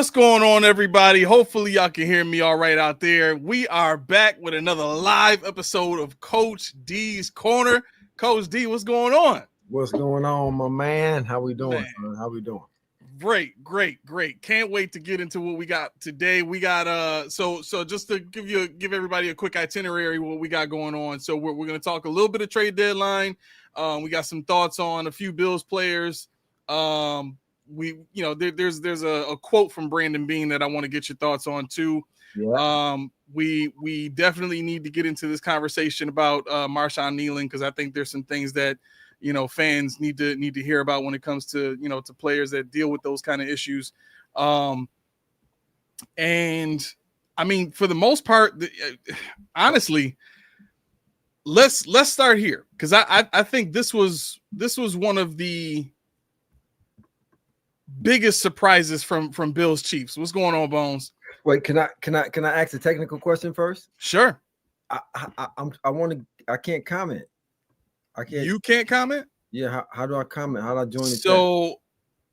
What's going on, everybody? Hopefully y'all can hear me all right out there. We are back with another live episode of Coach D's Corner. Coach D, what's going on? What's going on, my man? How we doing, Man. son? How we doing? Great. Can't wait to get into what we got today. We got so just to give everybody a quick itinerary what we got going on. So we're going to talk a little bit of trade deadline. We got some thoughts on a few Bills players. There's a quote from Brandon Bean that I want to get your thoughts on too. Yeah. We definitely need to get into this conversation about Marshawn Kneeling, because I think there's some things that fans need to hear about when it comes to to players that deal with those kind of issues. And I mean, for the most part, honestly, let's start here, because I think this was one of the biggest surprises from Bills Chiefs. What's going on, Bones? Wait, can I ask a technical question first? Sure. I can't comment. I can't. You can't comment? Yeah. How do I comment? How do I join the chat?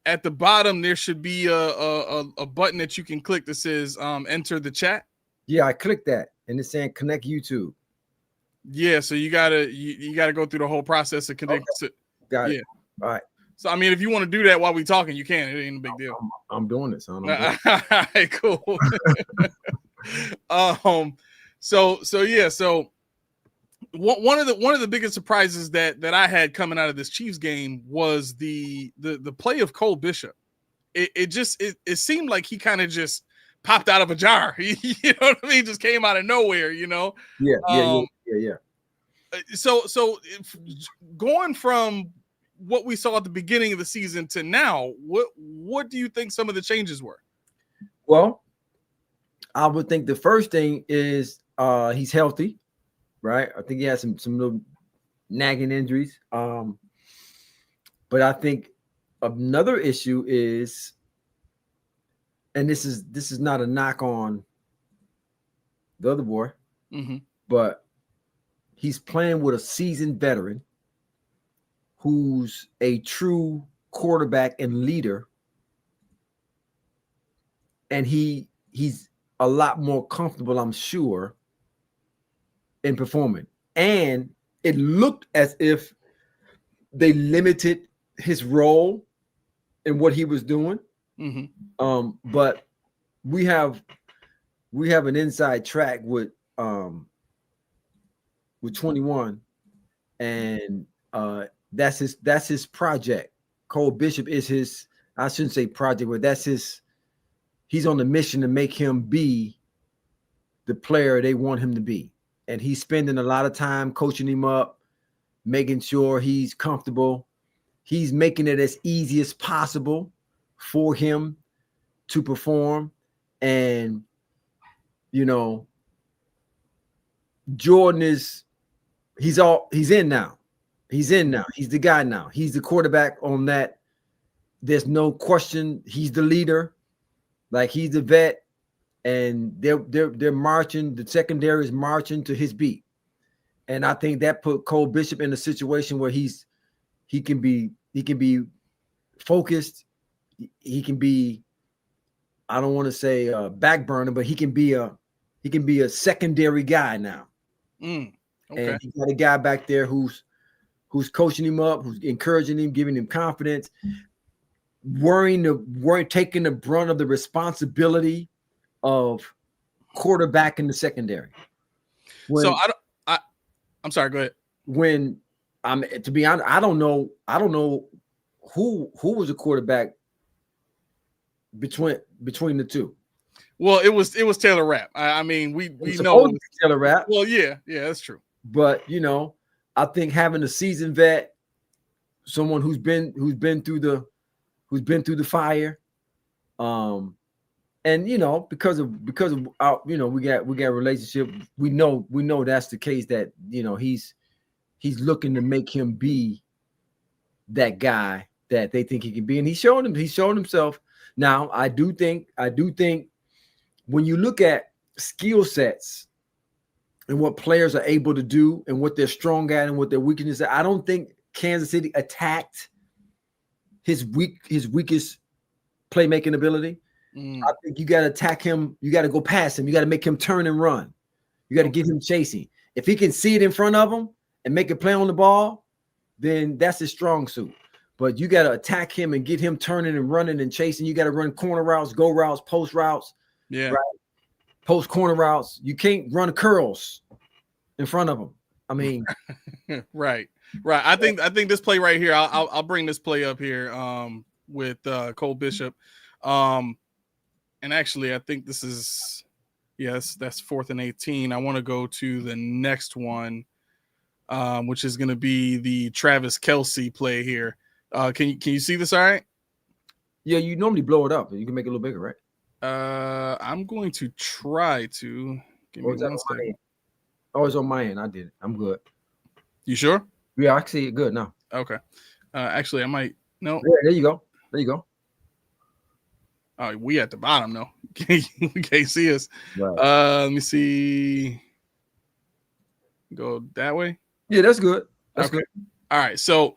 At the bottom there should be a button that you can click that says enter the chat. Yeah, I clicked that and it's saying connect YouTube. Yeah, so you gotta go through the whole process of connect. Okay. Got it. All right. So I mean, if you want to do that while we talking, you can. It ain't a big deal. I'm doing this. All right, cool. So one of the biggest surprises that I had coming out of this Chiefs game was the play of Cole Bishop. It seemed like he kind of just popped out of a jar. You know what I mean? Just came out of nowhere. Yeah. So going from what we saw at the beginning of the season to now, what do you think some of the changes were? Well, I would think the first thing is he's healthy, right? I think he has some little nagging injuries. But I think another issue is, and this is not a knock on the other boy, but he's playing with a seasoned veteran who's a true quarterback and leader, and he's a lot more comfortable, I'm sure, in performing. And it looked as if they limited his role in what he was doing. But we have an inside track with 21, and that's his project. Cole Bishop is his, I shouldn't say project, but that's his. He's on the mission to make him be the player they want him to be. And he's spending a lot of time coaching him up, making sure he's comfortable. He's making it as easy as possible for him to perform. And, Jordan he's in now. He's in now. He's the guy now. He's the quarterback on that. There's no question. He's the leader. Like, he's the vet, and they're marching. The secondary is marching to his beat, and I think that put Cole Bishop in a situation where he can be focused. He can be, I don't want to say back burner, but he can be a secondary guy now. Okay. And he's got a guy back there who's coaching him up, who's encouraging him, giving him confidence, taking the brunt of the responsibility of quarterback in the secondary. I'm sorry, go ahead. When to be honest, I don't know who was a quarterback between the two. Well, it was Taylor Rapp. I mean, we know Taylor Rapp. Well, yeah, that's true. But I think having a seasoned vet, someone who's been through the fire, and because of our, we got a relationship. We know that's the case, that he's looking to make him be that guy that they think he can be, and he's shown himself. Now, I do think when you look at skill sets and what players are able to do and what they're strong at and what their weaknesses are, I don't think Kansas City attacked his weakest playmaking ability. I think you got to attack him. You got to go past him. You got to make him turn and run. You got to get him chasing. If he can see it in front of him and make a play on the ball, then that's his strong suit. But you got to attack him and get him turning and running and chasing. You got to run corner routes, go routes, post routes. Yeah. Right? Post corner routes. You can't run curls in front of him. I mean, right. I think this play right here. I'll bring this play up here with Cole Bishop. And actually, I think this is that's 4th and 18. I want to go to the next one, which is going to be the Travis Kelce play here. Can you see this? All right. Yeah, you normally blow it up. You can make it a little bigger, right? I'm going to try to. Give me 1 second. Oh, it's on my end. I did it. I'm good. You sure? Yeah, I can see it good now. Okay. Actually, I might. No. Yeah, there you go. There you go. Oh, we at the bottom, though. We can't see us. Right. Let me see. Go that way. Yeah, that's good. That's okay. Good. All right. So,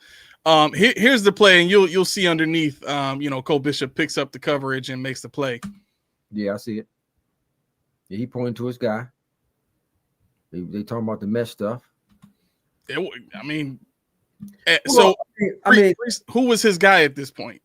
here's the play, and you'll see underneath. Cole Bishop picks up the coverage and makes the play. Yeah, I see it. Yeah, he pointing to his guy. They talking about the mesh stuff. I mean, who was his guy at this point?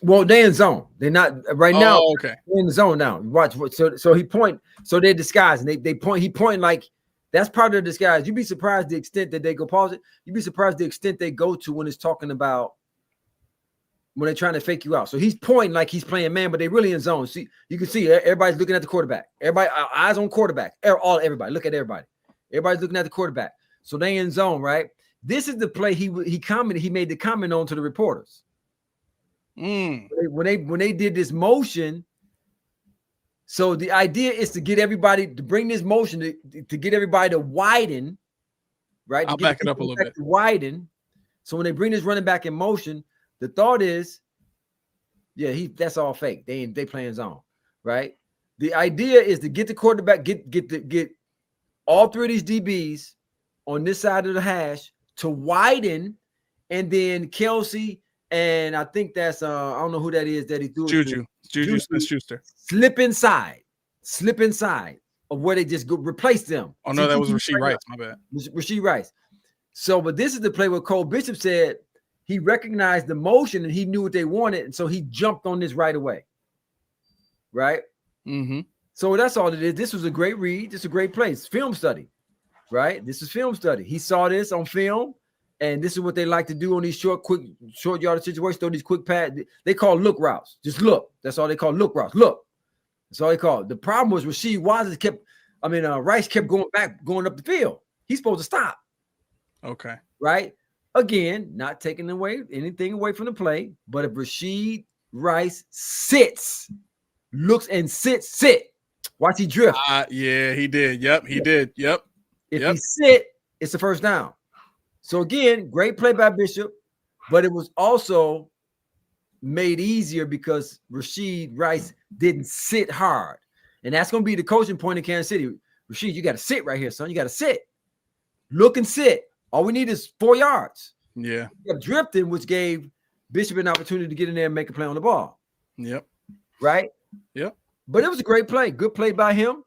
Well, they're in zone. They're not right now. Okay, they're in the zone now. Watch. So he point. So they're disguised, and they point. He point like that's part of the disguise. You'd be surprised the extent that they go pause it. You'd be surprised the extent they go to when it's talking about when they're trying to fake you out. So he's pointing like he's playing man, but they really in zone. See, you can see everybody's looking at the quarterback. Everybody eyes on quarterback. Everybody look at everybody. Everybody's looking at the quarterback. So they in zone, right? This is the play he commented. He made the comment on to the reporters. When they did this motion. So the idea is to get everybody to bring this motion to get everybody to widen, right? I'll back it up a little bit. Widen. So when they bring this running back in motion, the thought is, that's all fake. They playing zone, right? The idea is to get the quarterback, get all three of these DBs on this side of the hash to widen, and then Kelce and I think that's I don't know who that is that he threw Juju Smith-Schuster slip inside of where they just go replace them. Oh no, that was Rashee Rice. My bad. Rashee Rice. So, but this is the play where Cole Bishop said he recognized the motion and he knew what they wanted, and so he jumped on this right away. Right. Mm-hmm. So that's all it is. This was a great read. This is a great play. It's film study, right? This is film study. He saw this on film, and this is what they like to do on these short yardage situations. Throw these quick pads. They call look routes. Just look. That's all they call look routes. Look. That's all they call it. The problem was Rice kept going up the field. He's supposed to stop. Okay. Right. Again, not taking anything away from the play, but if Rashee Rice looks and sit. Watch he drift. Yeah, he did. Yep, he did. Yep. If he sit, it's a first down. So again, great play by Bishop, but it was also made easier because Rashee Rice didn't sit hard. And that's going to be the coaching point in Kansas City. Rashee, you got to sit right here, son. You got to sit. Look and sit. All we need is 4 yards. Yeah. He kept drifting, which gave Bishop an opportunity to get in there and make a play on the ball. Yep. Right? Yep. But it was a great play. Good play by him.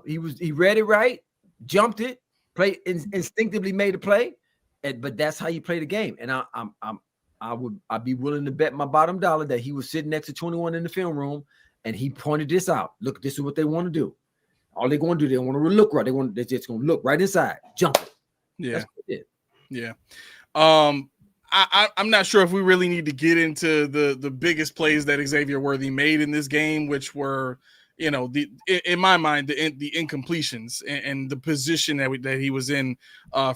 He read it right, jumped it, played instinctively made a play. But that's how you play the game. And I'd be willing to bet my bottom dollar that he was sitting next to 21 in the film room and he pointed this out. Look, this is what they want to do. All they're going to do, they want to look right. They're just going to look right inside, jump it. Yeah. That's what it is. Yeah. I'm not sure if we really need to get into the biggest plays that Xavier Worthy made in this game, which were, in my mind, the incompletions and the position that he was in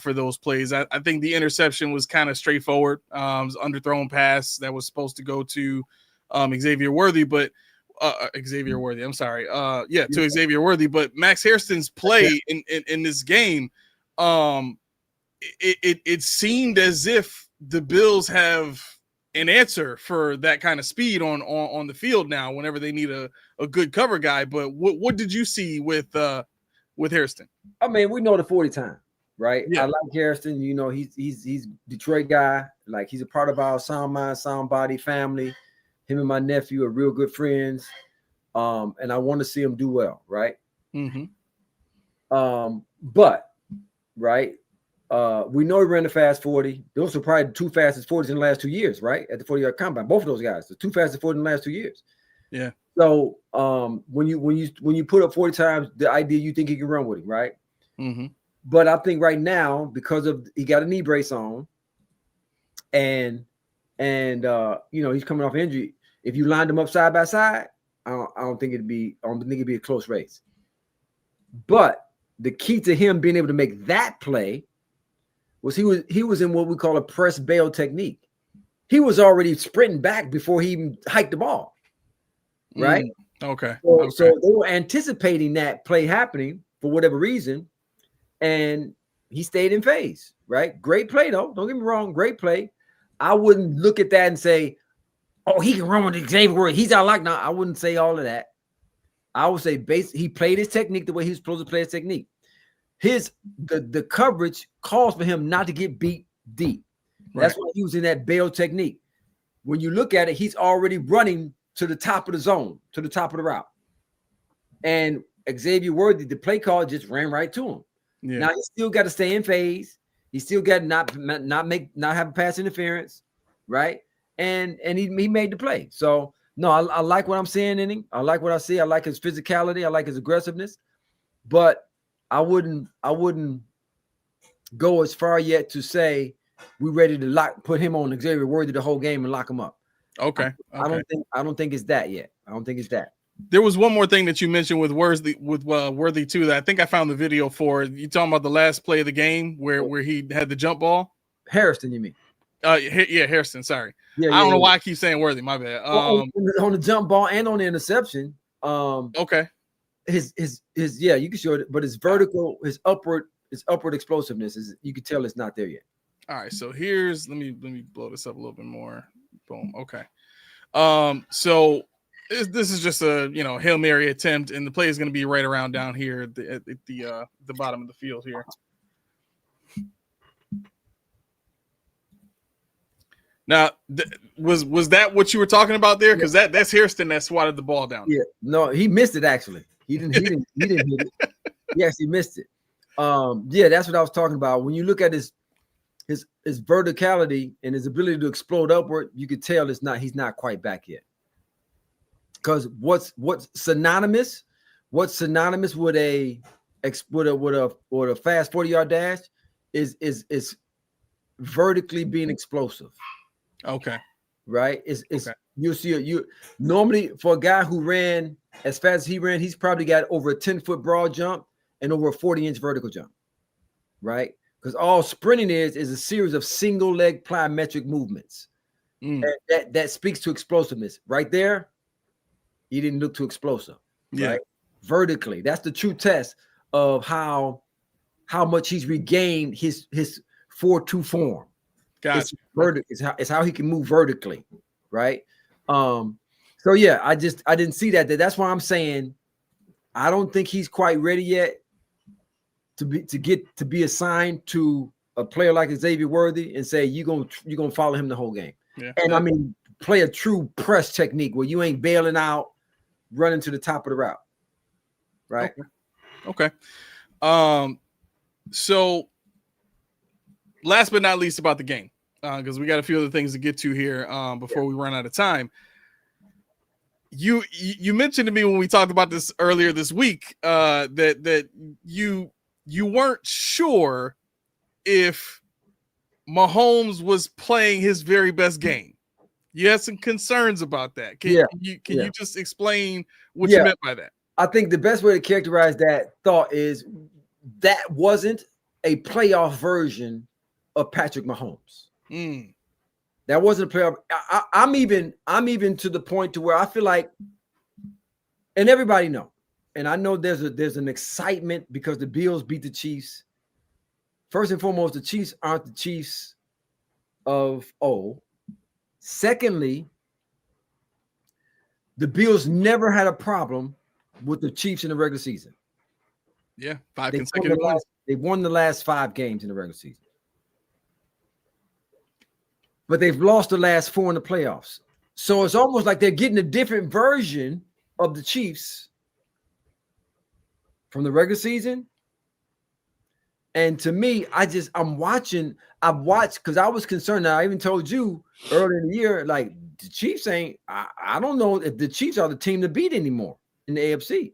for those plays. I think the interception was kind of straightforward. It was underthrown pass that was supposed to go to Xavier Worthy, but Xavier Worthy. I'm sorry. To Xavier Worthy, but Max Hairston's play in this game, it seemed as if the Bills have an answer for that kind of speed on the field now whenever they need a good cover guy. But what did you see with Hairston? I mean, we know the 40 time, right? Yeah. I like Hairston. He's Detroit guy. Like, he's a part of our sound mind, sound body family. Him and my nephew are real good friends. And I want to see him do well, right? Mm-hmm. But right, we know he ran the fast 40. Those are probably the two fastest 40s in the last 2 years, right? At the 40-yard combine, both of those guys, the two fastest 40 in the last 2 years. Yeah. So when you put up 40 times, the idea you think he can run with him, right? Mm-hmm. But I think right now, because of he got a knee brace on, and he's coming off injury. If you lined them up side by side, I don't think it'd be a close race. But the key to him being able to make that play was he was in what we call a press bail technique. He was already sprinting back before he even hiked the ball, right? Okay. So they were anticipating that play happening for whatever reason, and he stayed in phase, right? Great play, though. Don't get me wrong, great play. I wouldn't look at that and say, oh, he can run with Xavier Worthy. He's out like now. I wouldn't say all of that. I would say he played his technique the way he was supposed to play his technique. The coverage calls for him not to get beat deep. That's why he was in that bail technique. When you look at it, he's already running to the top of the zone, to the top of the route. And Xavier Worthy, the play call just ran right to him. Yeah. Now he still got to stay in phase. He still got to not have pass interference, right? And he made the play. So no, I like what I'm seeing in him. I like what I see. I like his physicality. I like his aggressiveness. But I wouldn't go as far yet to say we're ready to put him on Xavier Worthy the whole game and lock him up. Okay. I don't think it's that yet. I don't think it's that. There was one more thing that you mentioned with Worthy too that I think I found the video for. You talking about the last play of the game where he had the jump ball? Harrison, you mean? Yeah, Harrison. Sorry, I don't know why I keep saying Worthy. My bad. On the jump ball and on the interception. Okay. His you can show it, but his vertical, his upward explosiveness is, you can tell it's not there yet. All right, so let me blow this up a little bit more. Boom. Okay. So this is just a Hail Mary attempt, and the play is going to be right around down here at the bottom of the field here. Now, was that what you were talking about there? Because that's Hairston that swatted the ball down. Yeah, no, he missed it actually. He didn't hit it. He actually missed it. That's what I was talking about. When you look at his verticality and his ability to explode upward, you could tell he's not quite back yet. Because what's synonymous with a fast 40-yard dash is vertically being explosive. Okay. Right. You'll see normally for a guy who ran as fast as he ran, he's probably got over a 10-foot broad jump and over a 40-inch vertical jump. Right. Because all sprinting is a series of single leg plyometric movements. That speaks to explosiveness. Right there, he didn't look too explosive. Yeah. Right? Vertically. That's the true test of how much he's regained his 4-2 form. Gotcha. It's how he can move vertically, right? So yeah, I didn't see that. That's why I'm saying I don't think he's quite ready yet to be assigned to a player like Xavier Worthy and say you're gonna follow him the whole game. Yeah. And I mean, play a true press technique where you ain't bailing out, running to the top of the route, right? Okay. So last but not least about the game, because we got a few other things to get to here before we run out of time. You mentioned to me when we talked about this earlier this week that you weren't sure if Mahomes was playing his very best game. You had some concerns about that. Can you just explain what you meant by that? I think the best way to characterize that thought is that wasn't a playoff version of Patrick Mahomes. That wasn't a playoff. I'm even to the point to where I feel like, and everybody know, and I know there's an excitement because the Bills beat the Chiefs. First and foremost, the Chiefs aren't the Chiefs of old. Secondly, the Bills never had a problem with the Chiefs in the regular season. Yeah, 5 consecutive wins. They've won the last 5 games in the regular season. But they've lost the last 4 in the playoffs. So it's almost like they're getting a different version of the Chiefs from the regular season. And to me, I've watched because I was concerned. I even told you earlier in the year, like the Chiefs ain't, I don't know if the Chiefs are the team to beat anymore in the AFC.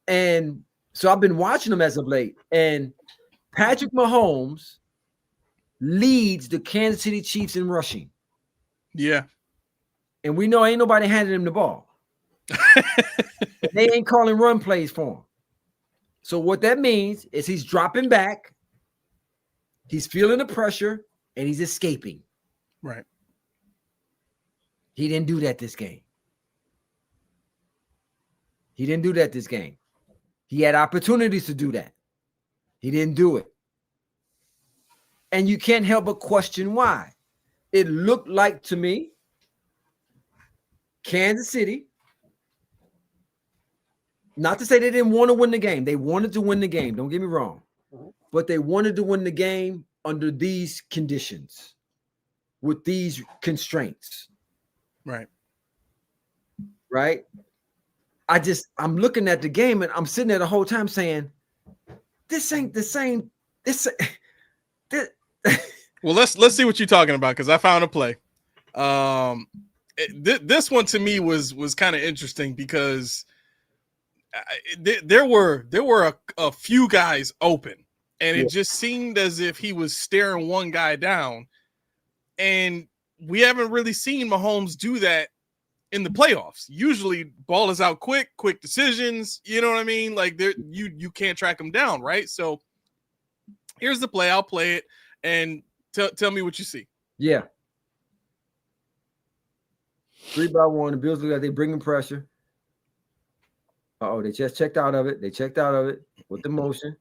And so I've been watching them as of late. And Patrick Mahomes leads the Kansas City Chiefs in rushing. Yeah. And we know ain't nobody handing him the ball. They ain't calling run plays for him. So what that means is he's dropping back, he's feeling the pressure, and he's escaping. Right. He didn't do that this game. He didn't do that this game. He had opportunities to do that. He didn't do it. And you can't help but question why. It looked like to me, Kansas City, not to say they didn't want to win the game. They wanted to win the game. Don't get me wrong. But they wanted to win the game under these conditions, with these constraints. Right. Right. I'm looking at the game and I'm sitting there the whole time saying, this ain't the same. Well, let's see what you're talking about, because I found a play. This one to me was kind of interesting because there were a few guys open, and it just seemed as if he was staring one guy down, and we haven't really seen Mahomes do that in the playoffs. Usually ball is out quick decisions, you know what I mean? Like you can't track him down, right? So here's the play. I'll play it and tell me what you see. Yeah. 3-by-1. The Bills look like they bringing pressure. They just checked out of it. They checked out of it with the motion.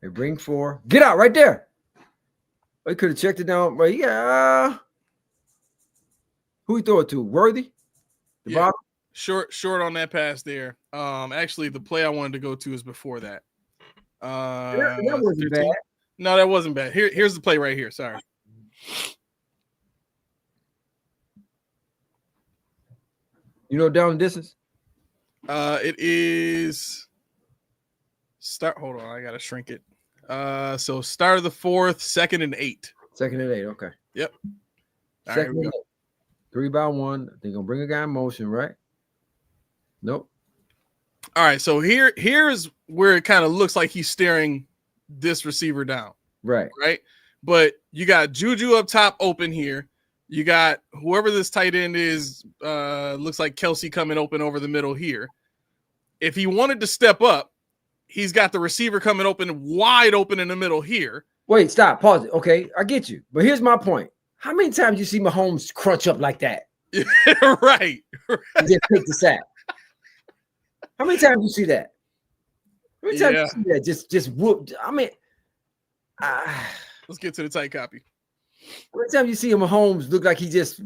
They bring 4. Get out right there. They could have checked it down. But yeah. Who he throw it to? Worthy? The bottom? Short on that pass there. Actually, the play I wanted to go to is before that. That wasn't 13. bad. No, that wasn't bad. Here's the play right here. Sorry. You know down the distance? It is start. Hold on, I gotta shrink it. So start of the 4th, 2nd and 8. 2nd and 8. Okay. Yep. All Second right, and 8. 3-by-1. They're gonna bring a guy in motion, right? Nope. All right. So here's where it kind of looks like he's staring this receiver down. Right. Right. But you got Juju up top open here. You got whoever this tight end is, looks like Kelsey coming open over the middle here. If he wanted to step up, he's got the receiver coming open, wide open in the middle here. Wait, stop, pause it. Okay, I get you. But here's my point. How many times you see Mahomes crunch up like that? Right. And just take the sack. How many times you see that? How many times you see that? Just whoop. I mean, let's get to the tight copy. How many times you see Mahomes look like he just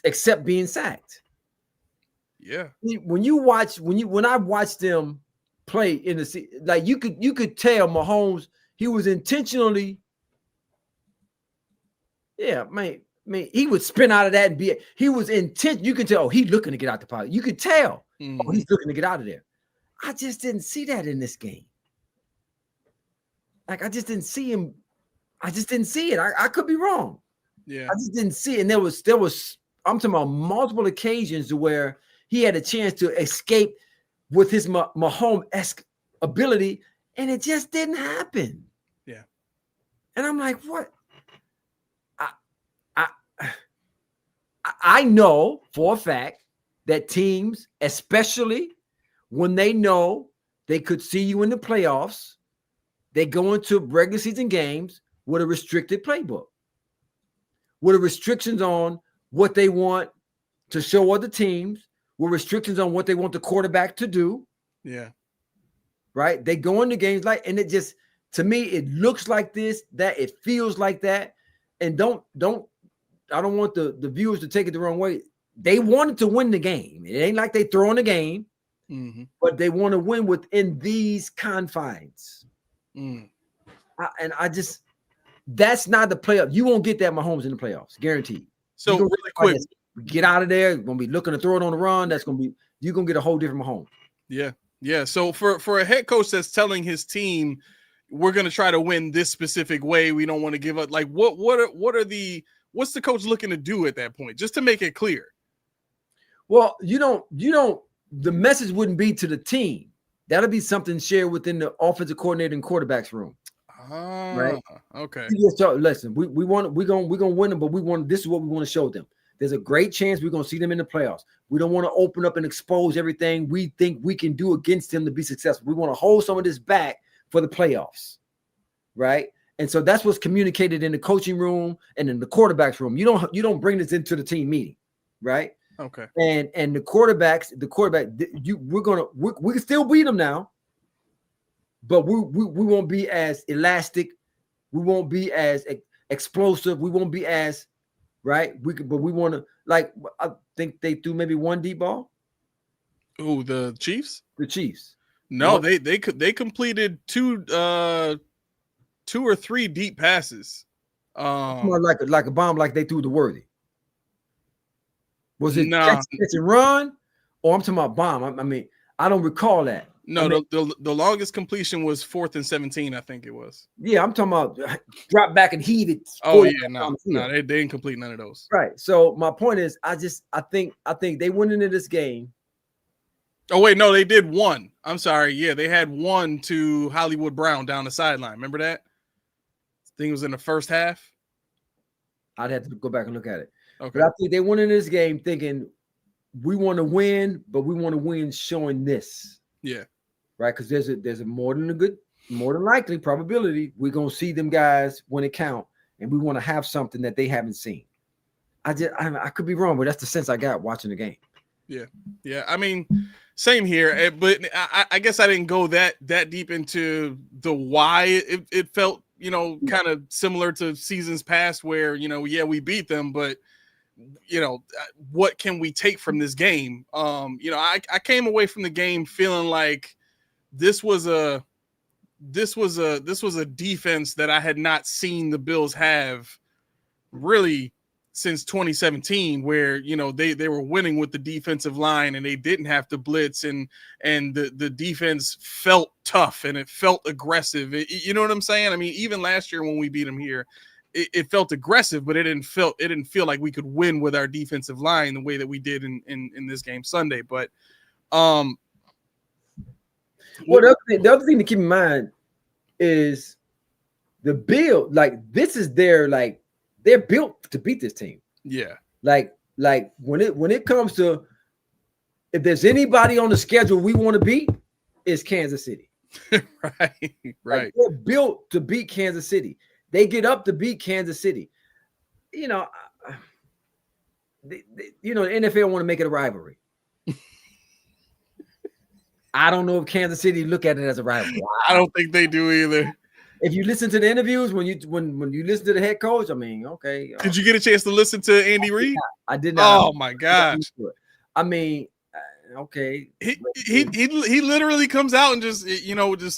accept being sacked? Yeah. When I watched them play in the like you could tell Mahomes he was intentionally. Yeah, man, he would spin out of that and he was intent. You could tell he's looking to get out the pocket. You could tell he's looking to get out of there. I just didn't see that in this game. Like I just didn't see him. I just didn't see it. I could be wrong. Yeah. I just didn't see it. And there was I'm talking about multiple occasions where he had a chance to escape with his Mahomes-esque ability, and it just didn't happen. Yeah. And I'm like, what? I know for a fact that teams, especially when they know they could see you in the playoffs, they go into regular season games with a restricted playbook, with restrictions on what they want to show other teams, with restrictions on what they want the quarterback to do. Yeah. Right? They go into games like, and it just, to me, it looks like this, that it feels like that. And I don't want the viewers to take it the wrong way. They wanted to win the game. It ain't like they throwing the game, but they want to win within these confines. That's not the playoff. You won't get that Mahomes in the playoffs, guaranteed. So really quick, get out of there. Gonna be looking to throw it on the run. You're gonna get a whole different Mahomes. Yeah. So for a head coach that's telling his team, we're gonna try to win this specific way. We don't want to give up. Like, what's the coach looking to do at that point? Just to make it clear. Well, you don't. The message wouldn't be to the team. That'll be something shared within the offensive coordinator and quarterback's room. Right. Okay. So listen, we're gonna win them, but this is what we want to show them. There's a great chance we're gonna see them in the playoffs. We don't want to open up and expose everything we think we can do against them to be successful. We want to hold some of this back for the playoffs, right? And so that's what's communicated in the coaching room and in the quarterback's room. You don't bring this into the team meeting, right? Okay. And the quarterback, we can still beat them now. But we won't be as elastic. We won't be as explosive. We won't be as right. But we want to, like, I think they threw maybe one deep ball. Oh, the Chiefs? The Chiefs. No, they completed two or three deep passes. More like a bomb, like they threw the Worthy. Was it catch and run? Or I'm talking about bomb. I mean, I don't recall that. No, the longest completion was 4th and 17, I think it was. Yeah, I'm talking about drop back and heat it. Oh yeah, no, they didn't complete none of those. Right. So my point is, I think they went into this game. Oh wait, no, they did one. I'm sorry. Yeah, they had one to Hollywood Brown down the sideline. Remember that? I think it was in the first half. I'd have to go back and look at it. Okay. But I think they went into this game thinking we want to win, but we want to win showing this. Yeah. Right, because there's a more than likely probability we're gonna see them guys when it count, and we want to have something that they haven't seen. I could be wrong, but that's the sense I got watching the game. Yeah. I mean, same here, but I guess I didn't go that deep into the why it felt, kind of similar to seasons past where we beat them, but what can we take from this game? I came away from the game feeling like this was a defense that I had not seen the Bills have really since 2017, where they were winning with the defensive line and they didn't have to blitz, and the defense felt tough and it felt aggressive. You know what I'm saying? I mean, even last year when we beat them here, it felt aggressive, but it didn't feel like we could win with our defensive line the way that we did in this game Sunday. But well, the other thing to keep in mind is the Bills, like, this is they're built to beat this team. Yeah. Like when it comes to, if there's anybody on the schedule we want to beat, it's Kansas City. Right. Like, they're built to beat Kansas City. They get up to beat Kansas City. The NFL want to make it a rivalry. I don't know if Kansas City look at it as a rivalry. I don't think they do either. If you listen to the interviews, when you listen to the head coach, I mean, okay. Did you get a chance to listen to Andy Reid? I did not. Oh my gosh. I mean, okay. He literally comes out and just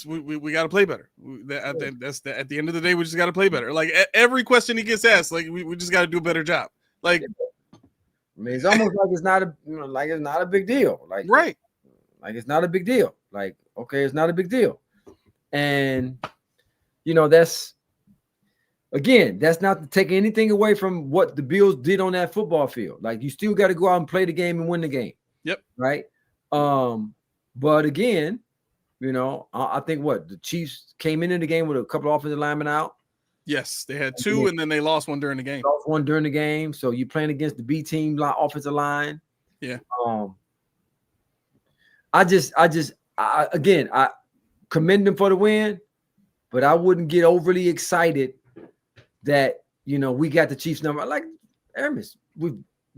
we got to play better. At the end of the day, we just got to play better. Like, every question he gets asked, like, we just got to do a better job. Like, I mean, it's almost like it's not a big deal. Like, right. Like, it's not a big deal. Like, okay, it's not a big deal. And that's not to take anything away from what the Bills did on that football field. Like, you still got to go out and play the game and win the game. Yep. Right. But again, I think the Chiefs came into the game with a couple of offensive linemen out. Yes, they had two, and then they lost one during the game. So you're playing against the B team offensive line. Yeah. I commend them for the win, but I wouldn't get overly excited that we got the Chiefs number. Like, Aramis, we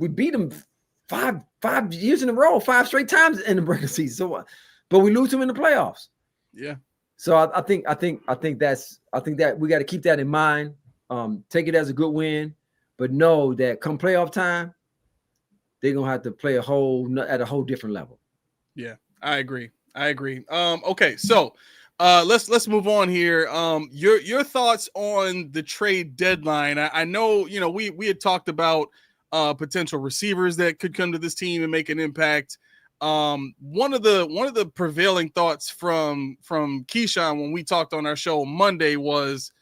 beat them five years in a row, 5 straight times in the regular season. So, but we lose them in the playoffs. Yeah. So I think that we got to keep that in mind. Take it as a good win, but know that come playoff time, they're gonna have to play at a whole different level. Yeah, I agree. Okay, so Let's move on here. Your thoughts on the trade deadline. I know, we had talked about potential receivers that could come to this team and make an impact. One of the prevailing thoughts from Keyshawn when we talked on our show Monday was,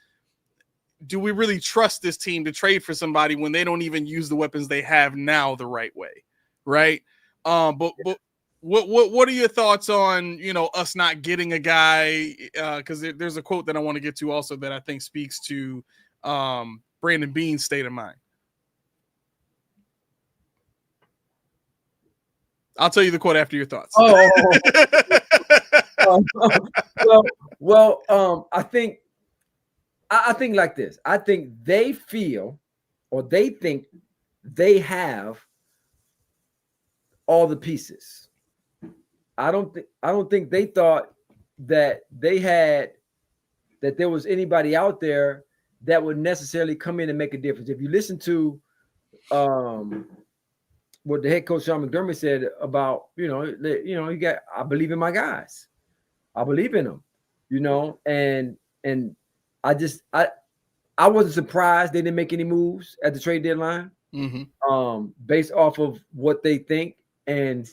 do we really trust this team to trade for somebody when they don't even use the weapons they have now the right way, right? But what are your thoughts on us not getting a guy? Because there's a quote that I want to get to also that I think speaks to Brandon Beane's state of mind. I'll tell you the quote after your thoughts. I think like this. I think they feel, or they think they have all the pieces. I don't think they thought that there was anybody out there that would necessarily come in and make a difference. If you listen to what the head coach Sean McDermott said about, you got, I believe in my guys. I believe in them, and I wasn't surprised they didn't make any moves at the trade deadline, based off of what they think and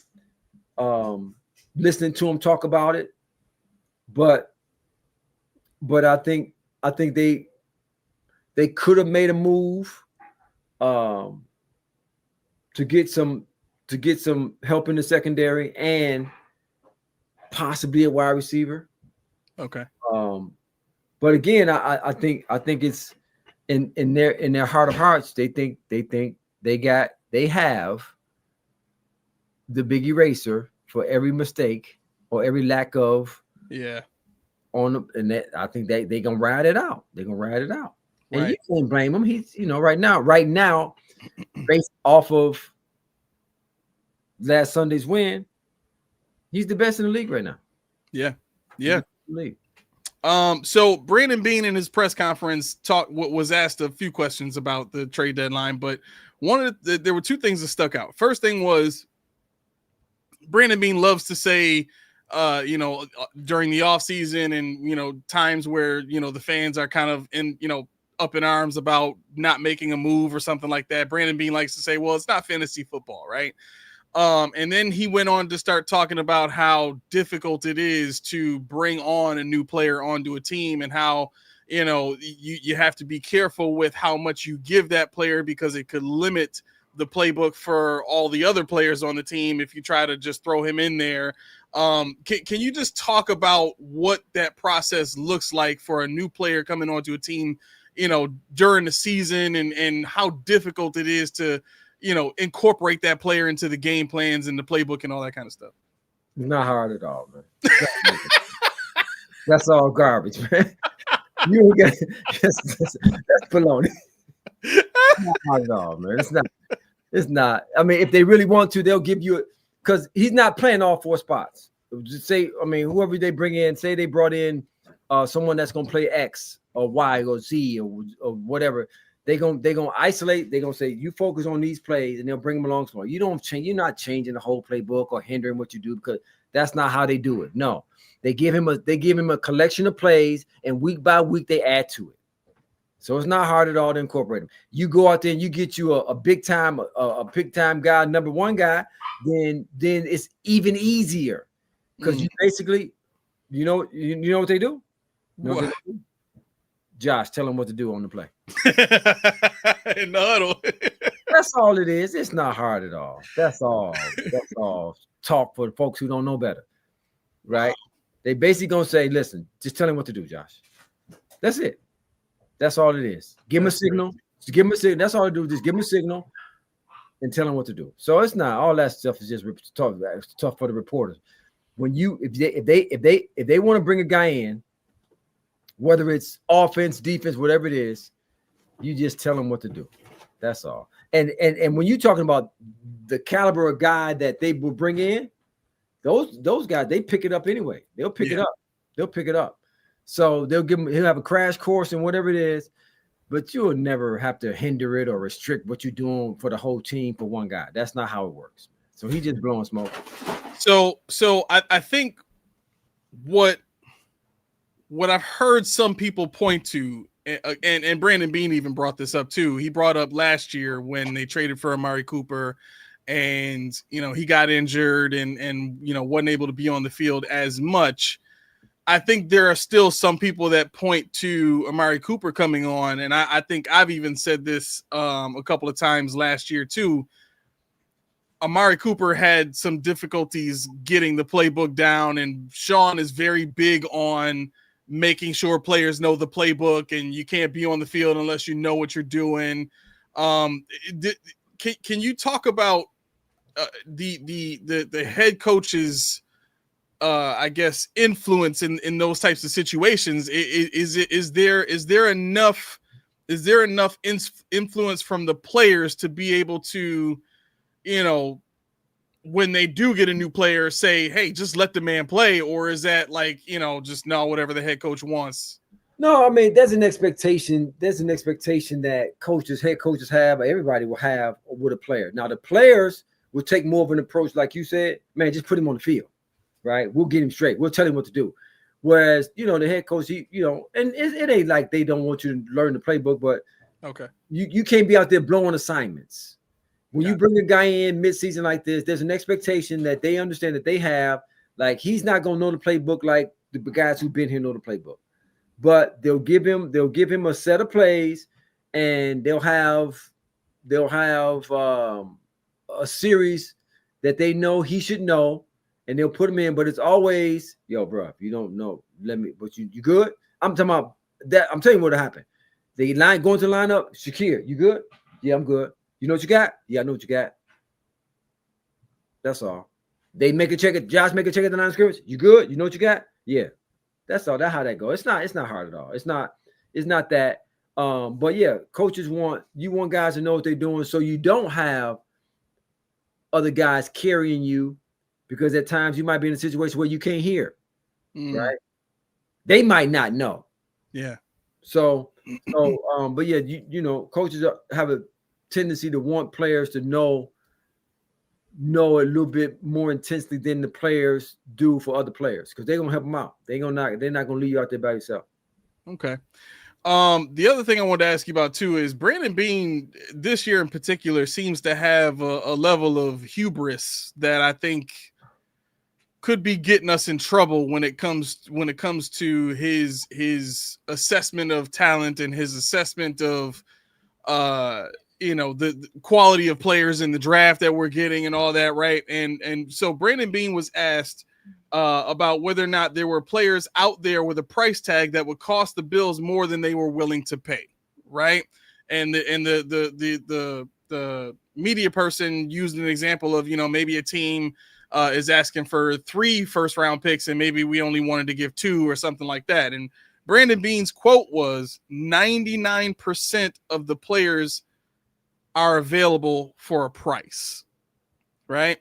listening to them talk about it. But I think they could have made a move to get some help in the secondary and possibly a wide receiver. Okay. But again, I think it's in their heart of hearts, they think they have the big eraser for every mistake or every lack of and that I think they gonna ride it out. They're gonna ride it out. And you can't blame him. He's right now, based off of last Sunday's win, he's the best in the league right now. Yeah. So Brandon Beane in his press conference was asked a few questions about the trade deadline, but there were two things that stuck out. First thing was Brandon Beane loves to say, during the offseason and, times where, the fans are kind of up in arms about not making a move or something like that. Brandon Beane likes to say, well, it's not fantasy football, right? And then he went on to start talking about how difficult it is to bring on a new player onto a team and how, you have to be careful with how much you give that player because it could limit the playbook for all the other players on the team if you try to just throw him in there. Can you just talk about what that process looks like for a new player coming onto a team, during the season and how difficult it is to, incorporate that player into the game plans and the playbook and all that kind of stuff? Not hard at all, man. That's all garbage, man. You get that's baloney. Not hard at all, man. It's not. I mean, if they really want to, they'll give you it because he's not playing all four spots. Just say, whoever they bring in, say they brought in someone that's gonna play X or Y or Z or whatever. They're gonna isolate. They're gonna say you focus on these plays, and they'll bring them along small. You don't change. You're not changing the whole playbook or hindering what you do because that's not how they do it. No, they give him a collection of plays, and week by week they add to it. So it's not hard at all to incorporate them. You go out there and you get you a big time guy, number one guy, then it's even easier because you basically, you know what they do. What? Josh, tell them what to do on the play. In the huddle. That's all it is. It's not hard at all. That's all. Talk for the folks who don't know better, right? They basically gonna say, "Listen, just tell him what to do, Josh." That's it. That's all it is. Give him a signal. Just give him a signal. That's all I do. Just give him a signal and tell him what to do. So it's not all that stuff is just tough for the reporters. When if they want to bring a guy in, whether it's offense, defense, whatever it is, you just tell them what to do. That's all. And when you're talking about the caliber of guy that they will bring in, those guys, they pick it up anyway. They'll pick it up. They'll pick it up. So he'll have a crash course and whatever it is, but you'll never have to hinder it or restrict what you're doing for the whole team for one guy. That's not how it works. So he's just blowing smoke. So I think what what I've heard some people point to, and Brandon Bean even brought this up too. He brought up last year when they traded for Amari Cooper, and he got injured and wasn't able to be on the field as much. I think there are still some people that point to Amari Cooper coming on, and I think I've even said this a couple of times last year too. Amari Cooper had some difficulties getting the playbook down, and Sean is very big on making sure players know the playbook, and you can't be on the field unless you know what you're doing. Can you talk about the head coach's I guess influence in those types of situations? Is there enough influence from the players to be able to, when they do get a new player, say, hey, just let the man play? Or is that like, just no, whatever the head coach wants? No, I mean, there's an expectation. There's an expectation that head coaches have, or everybody will have with a player. Now, the players will take more of an approach, like you said, man, just put him on the field, right? We'll get him straight. We'll tell him what to do. Whereas, the head coach, and it ain't like they don't want you to learn the playbook, but okay, you can't be out there blowing assignments. When you bring a guy in mid-season like this, there's an expectation that they understand that they have. Like, he's not gonna know the playbook like the guys who've been here know the playbook, but they'll give him a set of plays, and they'll have a series that they know he should know, and they'll put him in. But it's always, yo, bro, if you don't know, but you good? I'm talking about that. I'm telling you what'll happen. They going to line up. Shakir, you good? Yeah, I'm good. You know what you got? Yeah, I know what you got. That's all. They make a check at Josh, make a check at the line of scrimmage. You good? You know what you got? Yeah. That's all. That's how that goes. It's not hard at all. It's not that. But yeah, coaches want guys to know what they're doing, so you don't have other guys carrying you, because at times you might be in a situation where you can't hear. Right? They might not know. Yeah. So but yeah, coaches have a tendency to want players to know a little bit more intensely than the players do for other players, because they're gonna help them out. They're not gonna leave you out there by yourself. Okay. The other thing I wanted to ask you about too is Brandon Bean this year in particular seems to have a level of hubris that I think could be getting us in trouble when it comes to his assessment of talent and his assessment of the quality of players in the draft that we're getting and all that, right? And so Brandon Bean was asked about whether or not there were players out there with a price tag that would cost the Bills more than they were willing to pay, right? And the media person used an example of, maybe a team is asking for 3 first-round picks and maybe we only wanted to give 2 or something like that. And Brandon Bean's quote was 99% of the players are available for a price, right?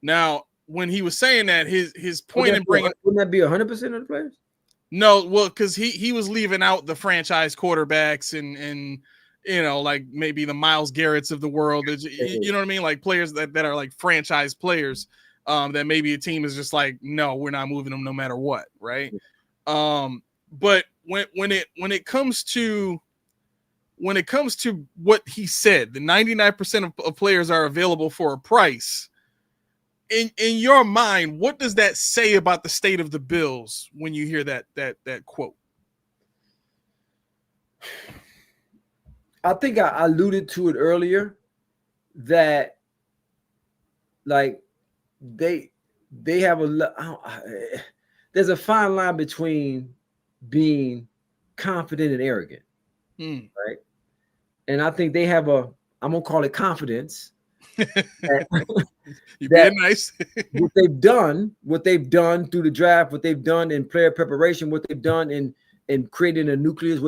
Now, when he was saying that, his point in bringing, wouldn't that be 100% of the players? No, well, because he was leaving out the franchise quarterbacks and like maybe the Myles Garretts of the world. You know what I mean? Like players that are like franchise players that maybe a team is just like, no, we're not moving them no matter what, right? But when it comes to what he said, the 99% of players are available for a price. In your mind, what does that say about the state of the Bills when you hear that quote? I think I alluded to it earlier that like they have there's a fine line between being confident and arrogant, right? And I think they have I'm gonna call it confidence. You're being nice. what they've done through the draft, what they've done in player preparation, what they've done in creating a nucleus,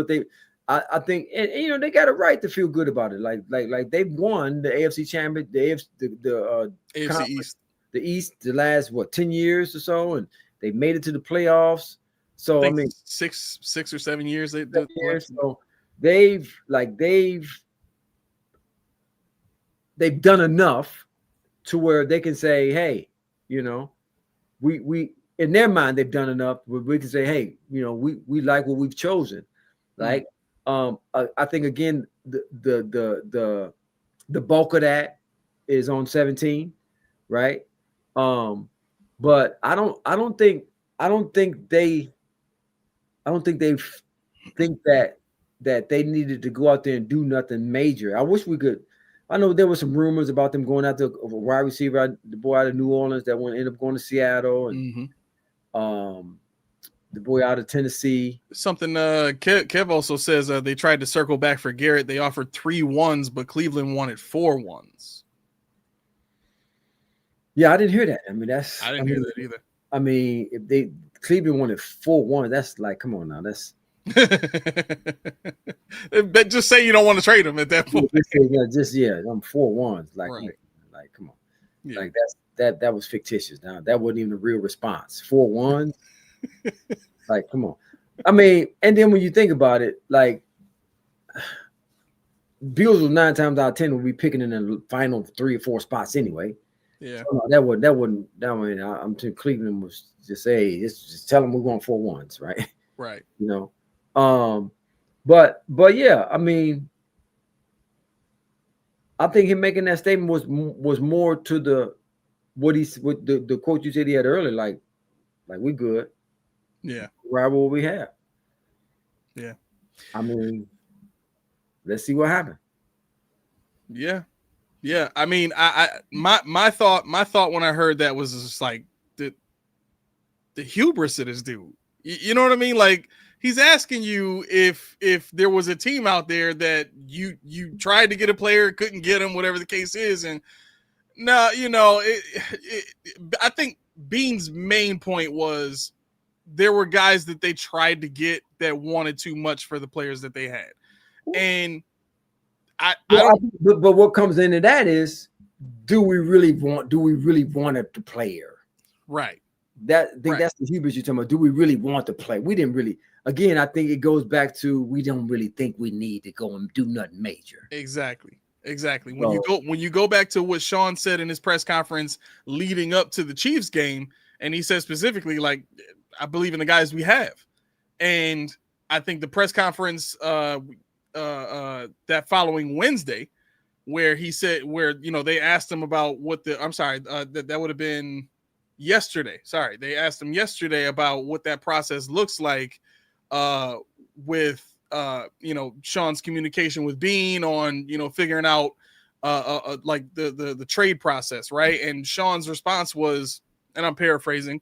I think, and they got a right to feel good about it. Like they've won the AFC champion, the AFC East, the East, the last 10 years or so, and they made it to the playoffs. So I mean, 6 or 7 years. So they've done enough to where they can say, hey, we in their mind they've done enough. We can say, hey, we like what we've chosen. Like, I think again the bulk of that is on 17, right? But I don't think they think that they needed to go out there and do nothing major. I wish we could. I know there were some rumors about them going out to a wide receiver, the boy out of New Orleans that would end up going to Seattle, and the boy out of Tennessee. Something Kev also says they tried to circle back for Garrett. They offered 3 1s, but Cleveland wanted 4 1s. Yeah, I didn't hear that. I didn't hear that either. I mean, if Cleveland wanted 4 1, that's like, come on now, that's just say you don't want to trade him at that point. I'm 4 1s. Like, right. Like, come on. Yeah. Like that was fictitious. Now that wasn't even a real response. 4 1s. Like, come on. I mean, and then when you think about it, like Bills will 9 times out of 10 will be picking in the final 3 or 4 spots anyway. Yeah. So that wouldn't. I'm to Cleveland was just say just tell them we want 4 1s, right? Right. But yeah, I mean, I think him making that statement was more to what the quote you said he had earlier, like we good. Yeah. Right what we have. Yeah. I mean, let's see what happens. Yeah. Yeah. I mean, my thought when I heard that was just like the hubris of this dude. You know what I mean? Like, he's asking you if there was a team out there that you tried to get a player, couldn't get him, whatever the case is. And now, I think Bean's main point was there were guys that they tried to get that wanted too much for the players that they had. And but what comes into that is, do we really want the player? Right. That's the hubris you're talking about. Do we really want to play? We didn't really. Again, I think it goes back to we don't really think we need to go and do nothing major. Exactly. When you go back to what Sean said in his press conference leading up to the Chiefs game, and he said specifically, like, I believe in the guys we have. And I think the press conference that following Wednesday, where he said, they asked him about that would have been yesterday. Sorry. They asked him yesterday about what that process looks like with Sean's communication with Bean on, figuring out like the trade process. Right. And Sean's response was, and I'm paraphrasing,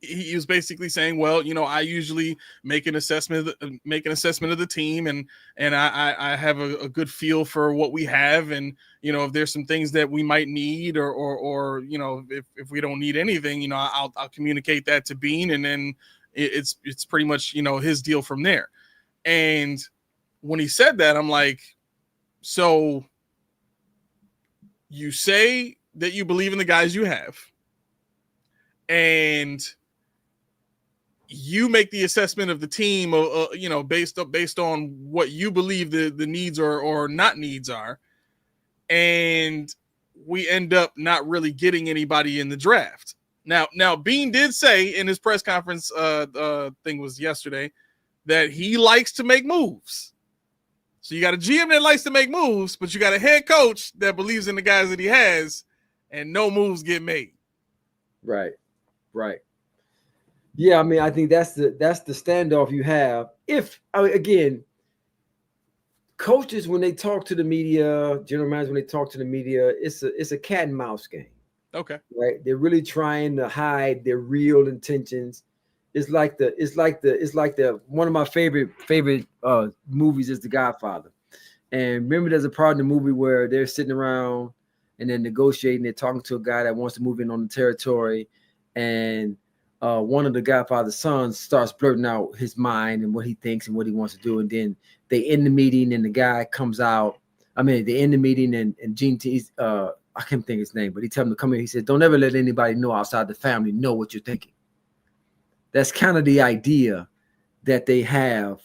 he was basically saying, well, I usually make an assessment of the team, and I have a good feel for what we have, and if there's some things that we might need, or if we don't need anything, I'll communicate that to Bean, and then it's pretty much his deal from there. And when he said that, I'm like, so you say that you believe in the guys you have, and you make the assessment of the team, based on what you believe the needs or not needs are, and we end up not really getting anybody in the draft. Now Bean did say in his press conference, thing was yesterday, that he likes to make moves. So you got a GM that likes to make moves, but you got a head coach that believes in the guys that he has, and no moves get made. Right. Yeah, I mean, I think that's the standoff you have. Again, coaches, when they talk to the media, general managers, when they talk to the media, it's a cat and mouse game. Okay. Right. They're really trying to hide their real intentions. It's like the one of my favorite movies is The Godfather. And remember, there's a part in the movie where they're sitting around and they're negotiating. They're talking to a guy that wants to move in on the territory, and one of the Godfather's sons starts blurting out his mind and what he thinks and what he wants to do. And then they end the meeting, and the guy comes out. I mean, they end the meeting, and Gene T, I can't think his name, but he tells him to come in. He said, "Don't ever let anybody know outside the family know what you're thinking." That's kind of the idea that they have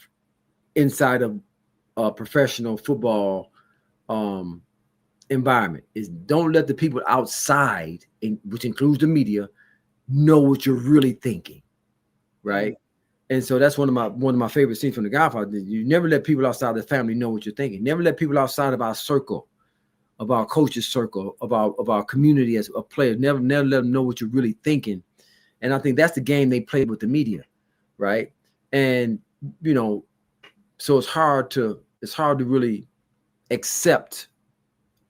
inside of a professional football environment, is don't let the people outside, which includes the media, know what you're really thinking, right? And so that's one of my favorite scenes from The Godfather. You never let people outside the family know what you're thinking. Never let people outside of our circle, of our coaches' circle, of our community as a player. Never let them know what you're really thinking. And I think that's the game they played with the media, right? And so it's hard to really accept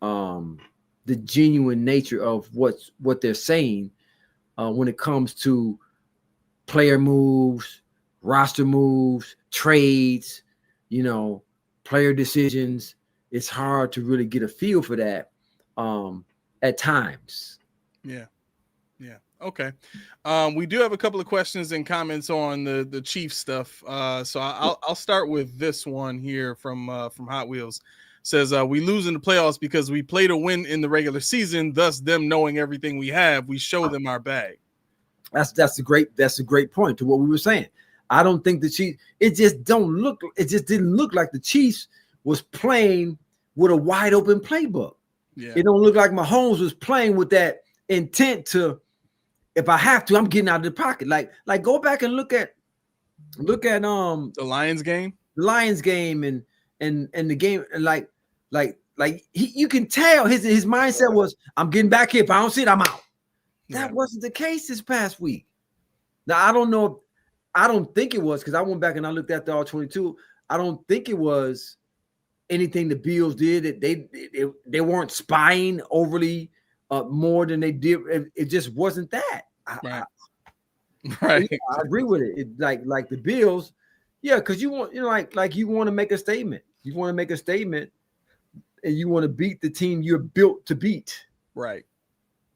the genuine nature of what they're saying when it comes to player moves, roster moves, trades, player decisions. It's hard to really get a feel for that at times. Yeah. Okay. We do have a couple of questions and comments on the Chiefs stuff. So I'll start with this one here from Hot Wheels. Says we lose in the playoffs because we play to win in the regular season. Thus, them knowing everything we have, we show them our bag. That's a great point to what we were saying. I don't think the Chiefs. It just didn't look like the Chiefs was playing with a wide open playbook. Yeah. It don't look like Mahomes was playing with that intent to, if I have to, I'm getting out of the pocket. Like go back and look at the Lions game. The Lions game and the game, like you can tell his mindset was, I'm getting back here. If I don't see it, I'm out. That wasn't the case this past week. Now I don't know. I don't think it was, because I went back and I looked at the all 22. I don't think it was anything the Bills did. They weren't spying overly more than they did. It just wasn't that. Right. I agree with it. Like the Bills, because you want, like you want to make a statement. You want to make a statement, and you want to beat the team you're built to beat. Right.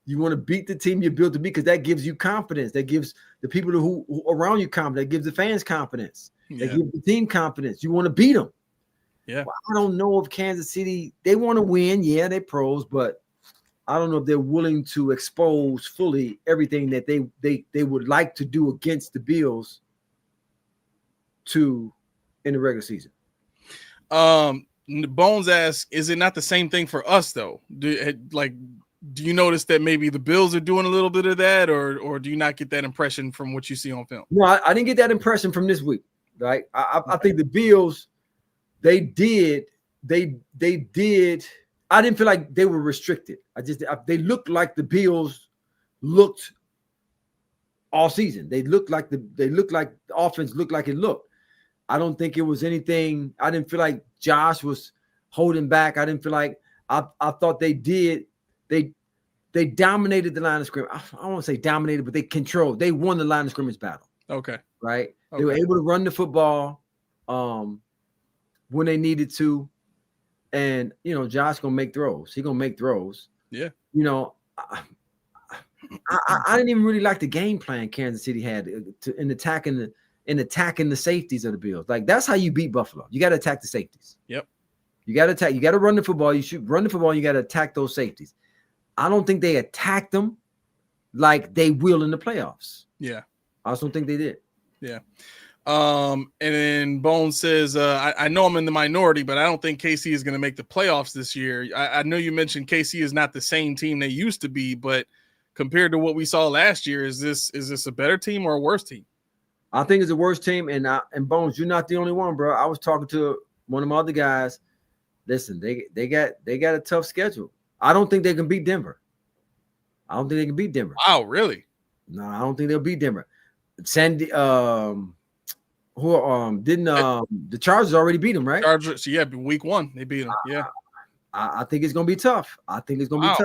You want to beat the team you're built to beat, because that gives you confidence. That gives the people who around you confidence. That gives the fans confidence. Yeah. That gives the team confidence. You want to beat them. Yeah. Well, I don't know if Kansas City, they want to win. Yeah, they're pros, but I don't know if they're willing to expose fully everything that they would like to do against the Bills in the regular season. Bones asks, is it not the same thing for us though? Do you notice that maybe the Bills are doing a little bit of that, or do you not get that impression from what you see on film? No, I didn't get that impression from this week. Right? I think the Bills, they did. I didn't feel like they were restricted. They looked like the Bills looked all season. They looked like the offense looked like it looked. I don't think it was anything. I didn't feel like Josh was holding back. I didn't feel like I thought they did. They dominated the line of scrimmage. I don't want to say dominated, but they controlled. They won the line of scrimmage battle. Okay. Right. Okay. They were able to run the football when they needed to. And, Josh gonna make throws. He gonna make throws. Yeah. I didn't even really like the game plan Kansas City had in attacking the safeties of the Bills. Like, that's how you beat Buffalo. You got to attack the safeties. Yep. You got to attack. You got to run the football. You should run the football. You got to attack those safeties. I don't think they attacked them like they will in the playoffs. Yeah. I just don't think they did. Yeah. And then Bones says, I know I'm in the minority, but I don't think KC is going to make the playoffs this year. I know you mentioned KC is not the same team they used to be, but compared to what we saw last year, is this a better team or a worse team? I think it's a worse team. And Bones, you're not the only one, bro. I was talking to one of my other guys. Listen, they got a tough schedule. I don't think they can beat Denver. Wow, really? No, I don't think they'll beat Denver. Sandy, the Chargers already beat them, right? Chargers, yeah, week 1 they beat them. Yeah, I think it's gonna be tough. Be tough.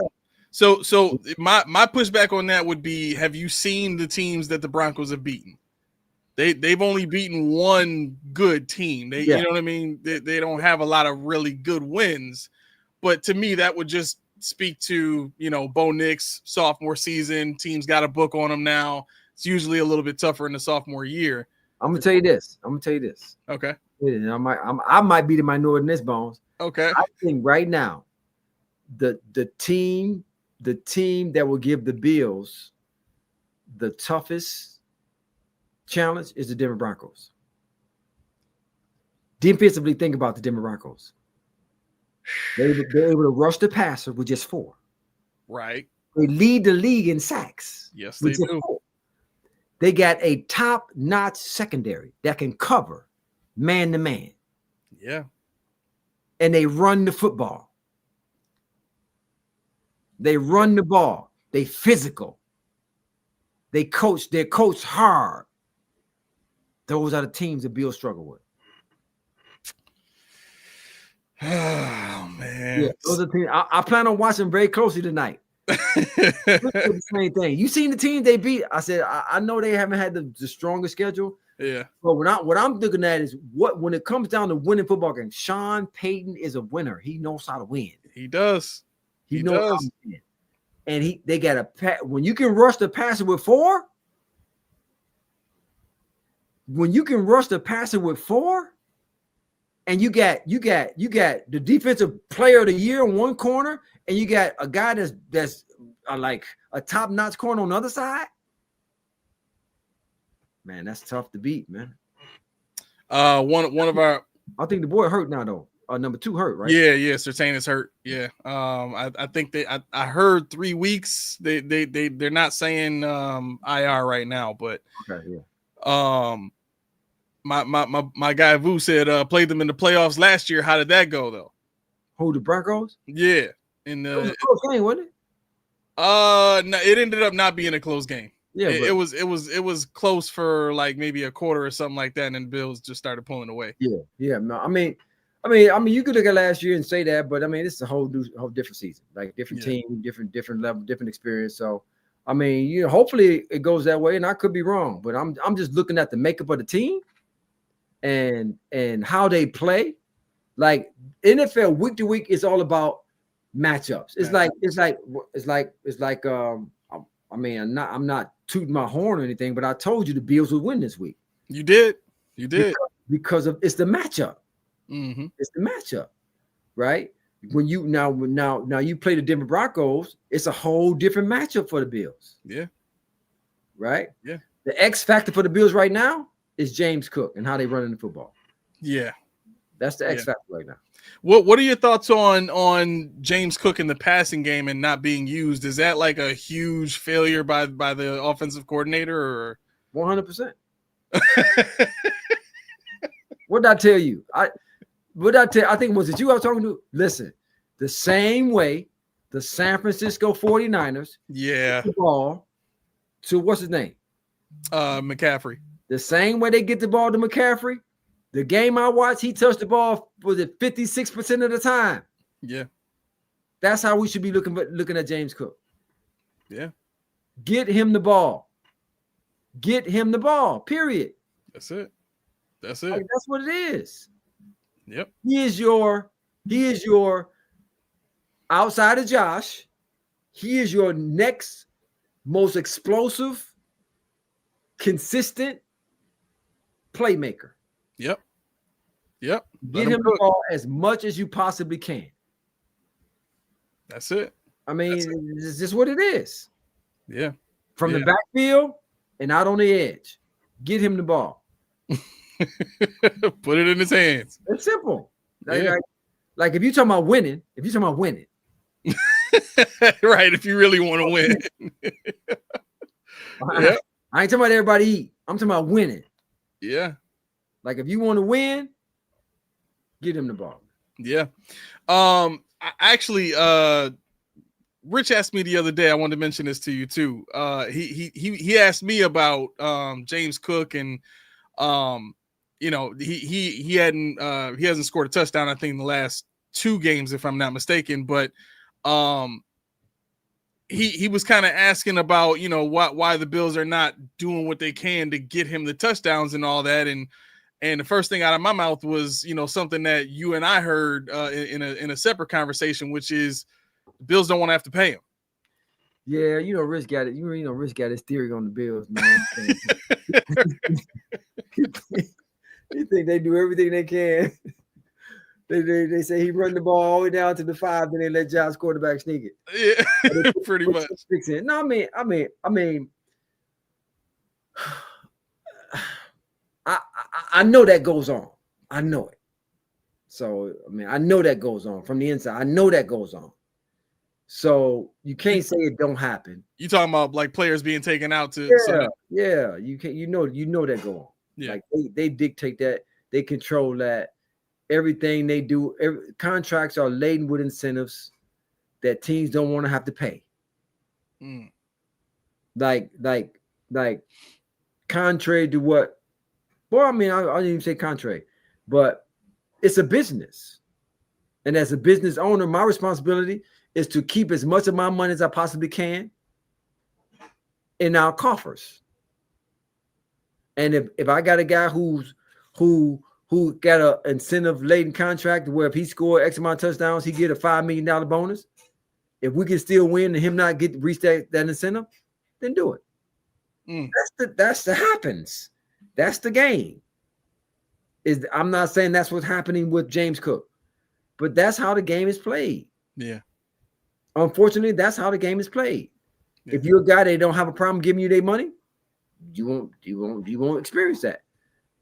So my pushback on that would be: have you seen the teams that the Broncos have beaten? They've only beaten one good team. You know what I mean? They don't have a lot of really good wins. But to me, that would just speak to, Bo Nix sophomore season. Teams got a book on them now. It's usually a little bit tougher in the sophomore year. I'm gonna tell you this. Okay. I might be the minority in this, Bones. Okay. I think right now, the team that will give the Bills the toughest challenge is the Denver Broncos. Defensively, think about the Denver Broncos. They're able to rush the passer with just 4. Right. They lead the league in sacks. Yes, they do. 4. They got a top-notch secondary that can cover man to man. Yeah. And they run the football. They run the ball. They physical. They're coached hard. Those are the teams that Bill struggle with. Oh man. Yeah, those are the teams. I plan on watching very closely tonight. The same thing. You seen the team they beat? I said I know they haven't had the strongest schedule. Yeah. But what I'm looking at is when it comes down to winning football games, Sean Payton is a winner. He knows how to win. He does. He knows how to win. And they got when you can rush the passer with 4. When you can rush the passer with 4, and you got the defensive player of the year in one corner, and you got a guy that's like a top-notch corner on the other side. Man, that's tough to beat, man. One of our, I think the boy hurt now though. Number 2 hurt, right? Yeah, Surtain is hurt. Yeah. I think I heard 3 weeks. They're not saying IR right now, but okay, yeah. My guy Vu said played them in the playoffs last year. How did that go though? Who, the Broncos? Yeah. It was a close game, wasn't it? No, it ended up not being a close game. Yeah, it was close for like maybe a quarter or something like that, and then Bills just started pulling away. Yeah. No, I mean, you could look at last year and say that, but I mean, it's a whole different season, like different team, different level, different experience. So, I mean, hopefully it goes that way, and I could be wrong, but I'm just looking at the makeup of the team and how they play. Like NFL week to week is all about matchups. It's like I mean, I'm not tooting my horn or anything, but I told you the Bills would win this week. You did because of it's the matchup. Mm-hmm. It's the matchup, right? When you now you play the Denver Broncos, it's a whole different matchup for the Bills. Yeah. Right? Yeah. The X factor for the Bills right now is James Cook and how they run in the football. Yeah. That's the X factor right now. What are your thoughts on James Cook in the passing game and not being used? Is that like a huge failure by the offensive coordinator or 100%? What did I tell you? I think was it you I was talking to? Listen, the same way the San Francisco 49ers get the ball to what's his name? McCaffrey. The same way they get the ball to McCaffrey. The game I watched, he touched the ball, was it 56% of the time? Yeah. That's how we should be looking at James Cook. Yeah. Get him the ball. Get him the ball, period. That's it. That's it. Like, that's what it is. Yep. He is your outside of Josh. He is your next most explosive, consistent playmaker. Yep. Get him the ball as much as you possibly can. That's it. I mean, it's just what it is. Yeah. From the backfield and out on the edge. Get him the ball. Put it in his hands. It's simple. Like if you're talking about winning, right, if you really want to win. I ain't talking about everybody eat. I'm talking about winning. Yeah. Like if you want to win, get him the ball. Yeah. Actually, Rich asked me the other day. I wanted to mention this to you too. He asked me about James Cook and he hasn't scored a touchdown I think in the last 2 games if I'm not mistaken, but he was kind of asking about why the Bills are not doing what they can to get him the touchdowns and all that, and the first thing out of my mouth was something that you and I heard in a separate conversation, which is the Bills don't want to have to pay him. Yeah, Rich got it. Rich got his theory on the Bills, man. He think they do everything they can. They say he run the ball all the way down to the 5, then they let Josh quarterback sneak it. Yeah, pretty much. No, I mean, I know that goes on. I know it. So I mean, I know that goes on from the inside. I know that goes on. So you can't say it don't happen. You talking about like players being taken out to Yeah. You can't, you know that go on. Yeah. Like they dictate that, they control that. Everything they do, contracts are laden with incentives that teams don't want to have to pay. Like contrary to what, well, I mean, I didn't even say contrary, but it's a business. And as a business owner, my responsibility is to keep as much of my money as I possibly can in our coffers. And if I got a guy who got an incentive laden contract where if he scored X amount of touchdowns, he get a $5 million bonus. If we can still win and him not reach that incentive, then do it. That's the happens. That's the game. I'm not saying that's what's happening with James Cook, but that's how the game is played. Yeah. Unfortunately, that's how the game is played. Yeah. If you're a guy that don't have a problem giving you their money, you won't experience that.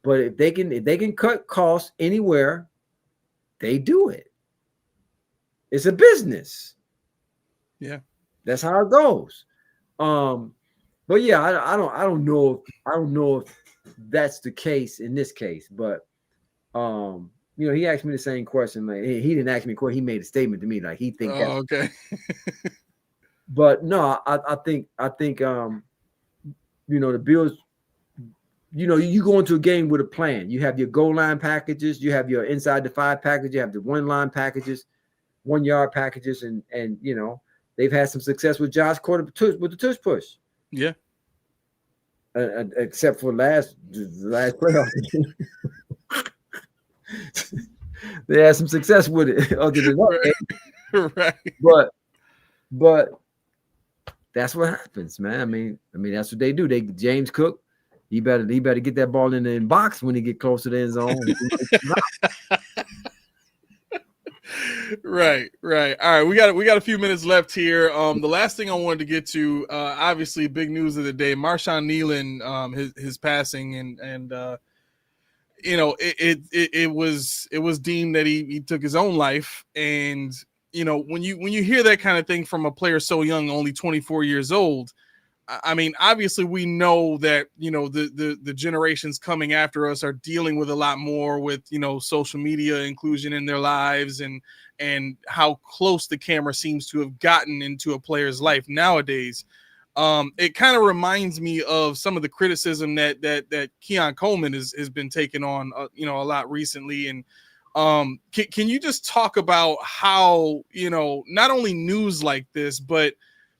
But if they can cut costs anywhere, they do it. It's a business. Yeah, that's how it goes. But yeah, I don't know if that's the case in this case. But he asked me the same question. Like he didn't ask me a question. He made a statement to me like he thinks. Oh, okay. But no, I think the Bills. You go into a game with a plan. You have your goal line packages. You have your inside the 5 package. You have the 1 line packages, 1 yard packages, and they've had some success with Josh Carter with the tush push. Yeah. Except for the last playoff. They had some success with it. Other than that, right. But that's what happens, man. I mean that's what they do. James Cook. He better get that ball in the box when he get close to the end zone. Right. All right, we got a few minutes left here. The last thing I wanted to get to, obviously, big news of the day: Marshawn Kneeland, his passing, and it was deemed that he took his own life, and when you hear that kind of thing from a player so young, only 24 years old. I mean, obviously, we know that the generations coming after us are dealing with a lot more with social media inclusion in their lives and how close the camera seems to have gotten into a player's life nowadays. It kind of reminds me of some of the criticism that Keon Coleman has been taking on a lot recently. And can you just talk about how not only news like this, but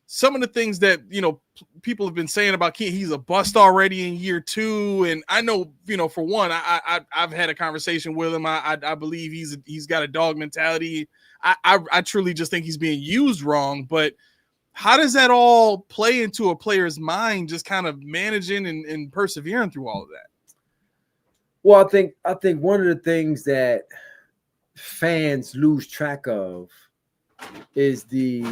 some of the things that people have been saying about Keon, he's a bust already in year 2, and I know for one, I've had a conversation with him. I believe he's got a dog mentality. I truly just think he's being used wrong. But how does that all play into a player's mind, just kind of managing and persevering through all of that? Well, I think one of the things that fans lose track of is the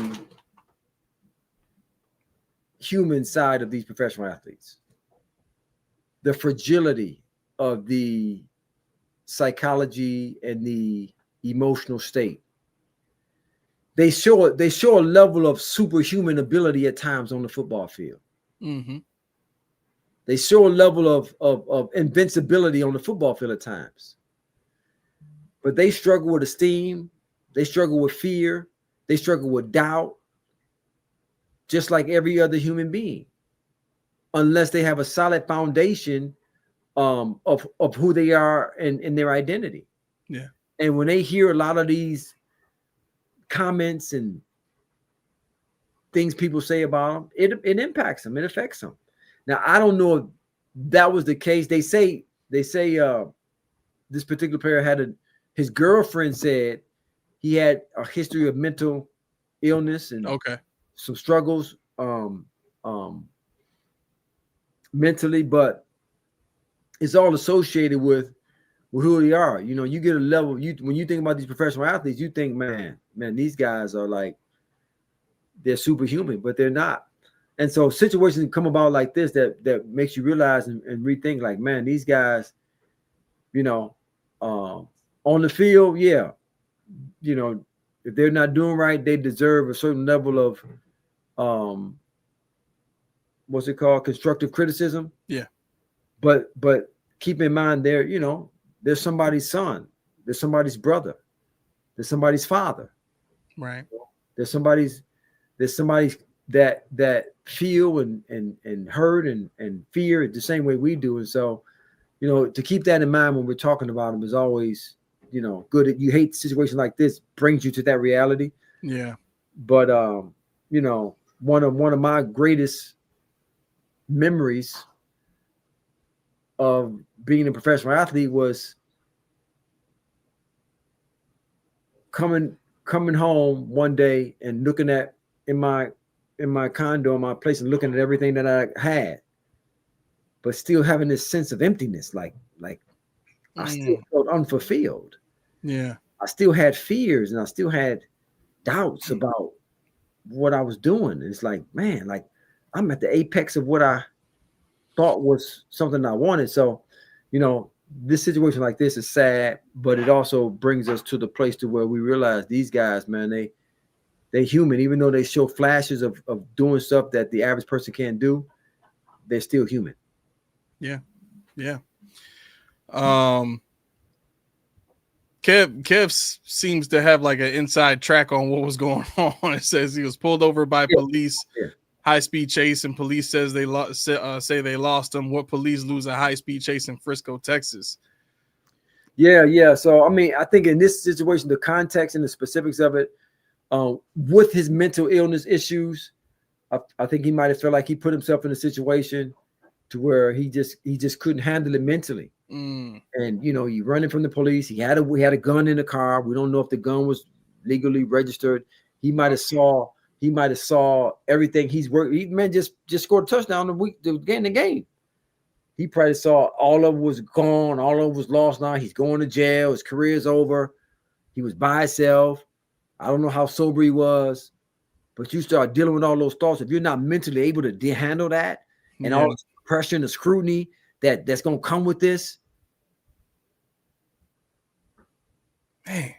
human side of these professional athletes, the fragility of the psychology and the emotional state. They show a level of superhuman ability at times on the football field. Mm-hmm. They show a level of invincibility on the football field at times, but they struggle with esteem. They struggle with fear. They struggle with doubt. Just like every other human being, unless they have a solid foundation of who they are and their identity. Yeah. And when they hear a lot of these comments and things people say about them, it impacts them. It affects them. Now, I don't know if that was the case. They say this particular player had his girlfriend said he had a history of mental illness and some struggles mentally, but it's all associated with who they are. You get a level. When you think about these professional athletes, you think, man, these guys are like they're superhuman, but they're not. And so situations come about like this that makes you realize and rethink, like, man, these guys, on the field, yeah, if they're not doing right, they deserve a certain level of what's it called? Constructive criticism. Yeah. But keep in mind they're, you know, there's somebody's son, there's somebody's brother, there's somebody's father. Right. There's somebody's that feel and hurt and fear the same way we do. And so, you know, to keep that in mind when we're talking about them is always, you know, good. You hate situations like this, brings you to that reality. Yeah. But you know, one of my greatest memories of being a professional athlete was coming home one day and looking at in my condo, in my place, and looking at everything that I had, but still having this sense of emptiness, like I still felt unfulfilled. Yeah. I still had fears and I still had doubts about what I was doing. It's like, man, like I'm at the apex of what I thought was something I wanted. So, you know, this situation like this is sad, but it also brings us to the place to where we realize these guys, man, they're human. Even though they show flashes of doing stuff that the average person can't do, they're still human. Yeah. Yeah. Kev seems to have like an inside track on what was going on. It says he was pulled over by police, high-speed chase, and police says they say they lost him. What police lose a high-speed chase in Frisco, Texas? Yeah. So, I mean, I think in this situation, the context and the specifics of it, with his mental illness issues, I think he might have felt like he put himself in a situation to where he just couldn't handle it mentally. And, you know, you running from the police. We had a gun in the car. We don't know if the gun was legally registered. He might have saw everything. He just scored a touchdown the game. He probably saw all of it was gone. All of it was lost now. He's going to jail. His career's over. He was by himself. I don't know how sober he was, but you start dealing with all those thoughts. If you're not mentally able to handle that and all the pressure and the scrutiny that's going to come with this, man,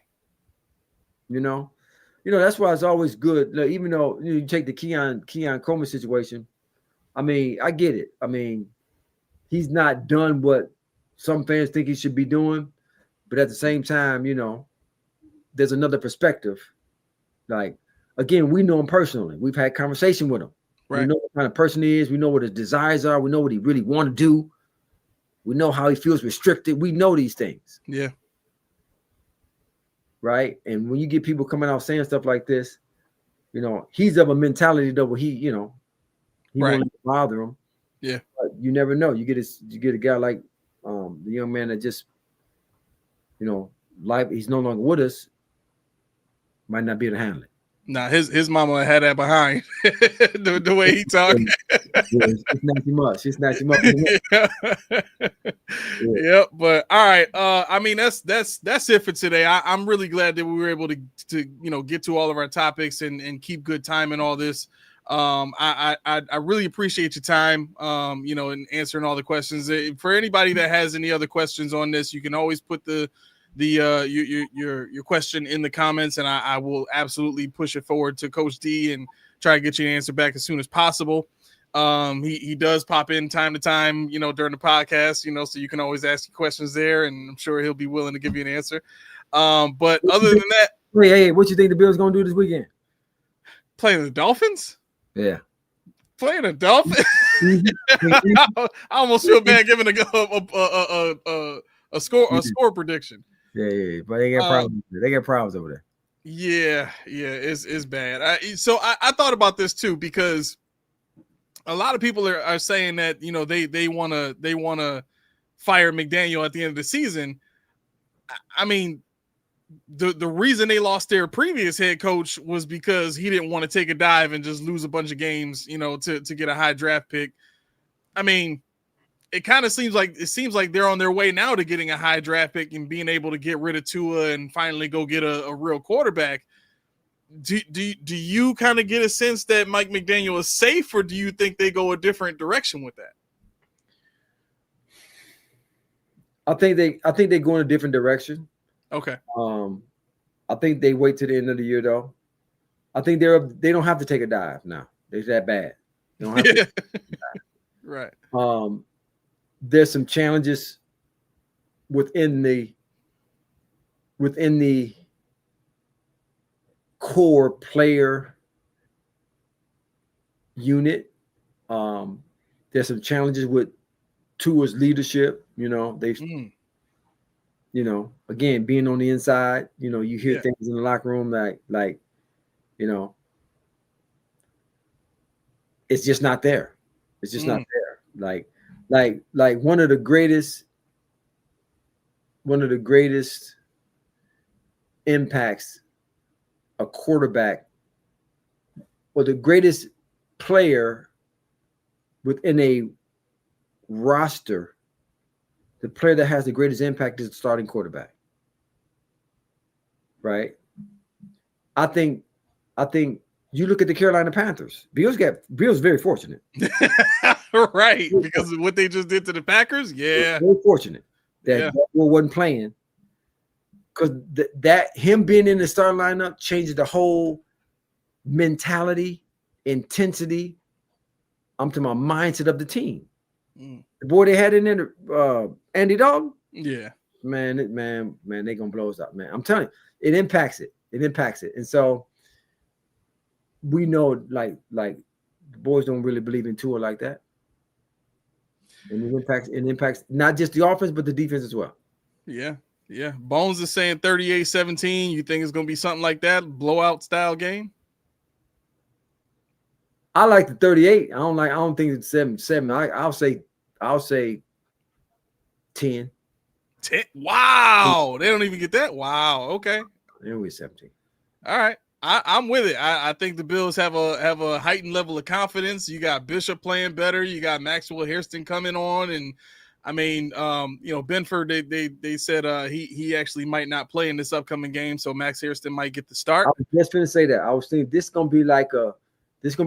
you know, that's why it's always good. Like, even though you take the Keon Coleman situation, I mean, I get it. I mean, he's not done what some fans think he should be doing, but at the same time, you know, there's another perspective. Like, again, we know him personally. We've had conversation with him. Right. We know what kind of person he is. We know what his desires are. We know what he really want to do. We know how he feels restricted. We know these things. Yeah. Right. And when you get people coming out saying stuff like this, you know, he's of a mentality that he won't bother him. Yeah. But you never know. You get a guy like the young man that just, you know, life, he's no longer with us, might not be able to handle it. Nah, his mama had that behind the way he talked. She's not too much. Yeah, but all right. I mean, that's it for today. I'm really glad that we were able to you know, get to all of our topics and keep good time in all this. I really appreciate your time. You know, and answering all the questions. For anybody that has any other questions on this, you can always put your question in the comments, and I will absolutely push it forward to Coach D and try to get you an answer back as soon as possible. He does pop in time to time, you know, during the podcast, you know, so you can always ask your questions there, and I'm sure he'll be willing to give you an answer. But other than that, hey, what you think the Bills gonna do this weekend? Playing the Dolphins? Yeah. Playing the Dolphins? I almost feel bad giving a score prediction. Yeah, but they got problems. They got problems over there. Yeah, it's bad. So I thought about this too, because a lot of people are saying that, you know, they wanna fire McDaniel at the end of the season. I mean, the reason they lost their previous head coach was because he didn't want to take a dive and just lose a bunch of games, you know, to get a high draft pick. I mean, it kind of seems like they're on their way now to getting a high draft pick and being able to get rid of Tua and finally go get a real quarterback. Do you kind of get a sense that Mike McDaniel is safe, or do you think they go a different direction with that? I think they go in a different direction. Okay. I think they wait to the end of the year though. I think they don't have to take a dive now. They're that bad. They don't have to. Right. There's some challenges within the core player unit. There's some challenges with Tua's leadership. They've again, being on the inside, you hear things in the locker room like it's just not there. It's just not there. Like one of the greatest impacts a quarterback, or the greatest player within a roster, the player that has the greatest impact is the starting quarterback. Right? I think you look at the Carolina Panthers. Bill's very fortunate. Right, because of what they just did to the Packers. Yeah. Very fortunate that Bull wasn't playing. Because that him being in the starting lineup changes the whole mentality, intensity. I'm talking about mindset of the team. The boy they had in there, Andy Dalton. Yeah, man, they gonna blow us up, man. I'm telling you, it impacts it. And so we know, like the boys don't really believe in Tua like that, and it impacts not just the offense but the defense as well. Yeah. Bones is saying 38-17. You think it's gonna be something like that, blowout style game? I like the 38. I don't think it's 7. I'll say 10. 10. Wow, they don't even get that. Wow. Okay. It'll be 17. All right. I'm with it. I think the Bills have a heightened level of confidence. You got Bishop playing better. You got Maxwell Hairston coming on, and I mean, Benford. They said he actually might not play in this upcoming game, so Max Hairston might get the start. I was just gonna say that. I was thinking this is gonna be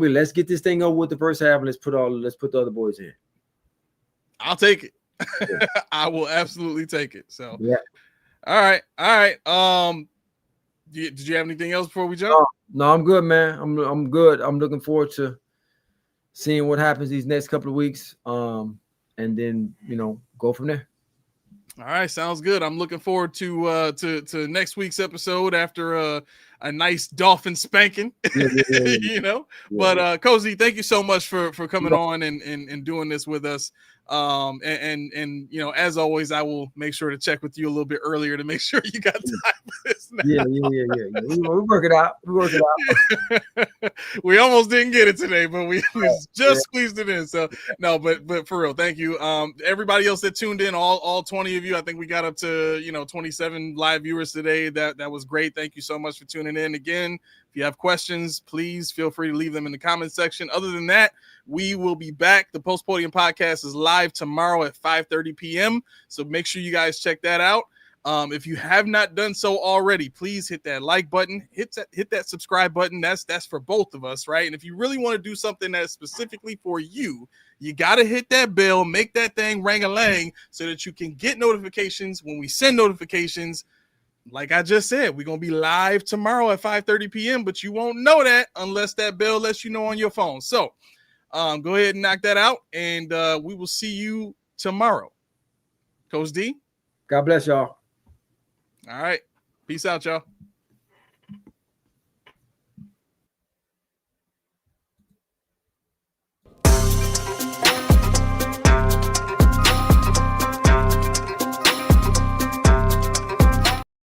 let's get this thing over with the first half and let's put the other boys in. I'll take it. Yeah. I will absolutely take it. So yeah. All right. Did you have anything else before we jump? No, I'm good, man. I'm good. I'm looking forward to seeing what happens these next couple of weeks. And then go from there. All right, sounds good. I'm looking forward to next week's episode after a nice Dolphin spanking. Yeah. But Cozy, thank you so much for coming on and doing this with us. And as always, I will make sure to check with you a little bit earlier to make sure you got time for this now. Yeah. We work it out. We almost didn't get it today, but we just squeezed it in. So no, but for real, thank you. Everybody else that tuned in, all 20 of you, I think we got up to 27 live viewers today. That was great. Thank you so much for tuning in. Again, if you have questions, please feel free to leave them in the comment section. Other than that, we will be back. The Post Podium podcast is live tomorrow at 5:30 p.m. So make sure you guys check that out. If you have not done so already, please hit that like button, hit that subscribe button. That's for both of us, right? And if you really want to do something that's specifically for you, you got to hit that bell, make that thing ring-a-lang so that you can get notifications when we send notifications. Like I just said, we're going to be live tomorrow at 5:30 p.m., but you won't know that unless that bell lets you know on your phone. So go ahead and knock that out, and we will see you tomorrow. Coach D. God bless y'all. All right. Peace out, y'all.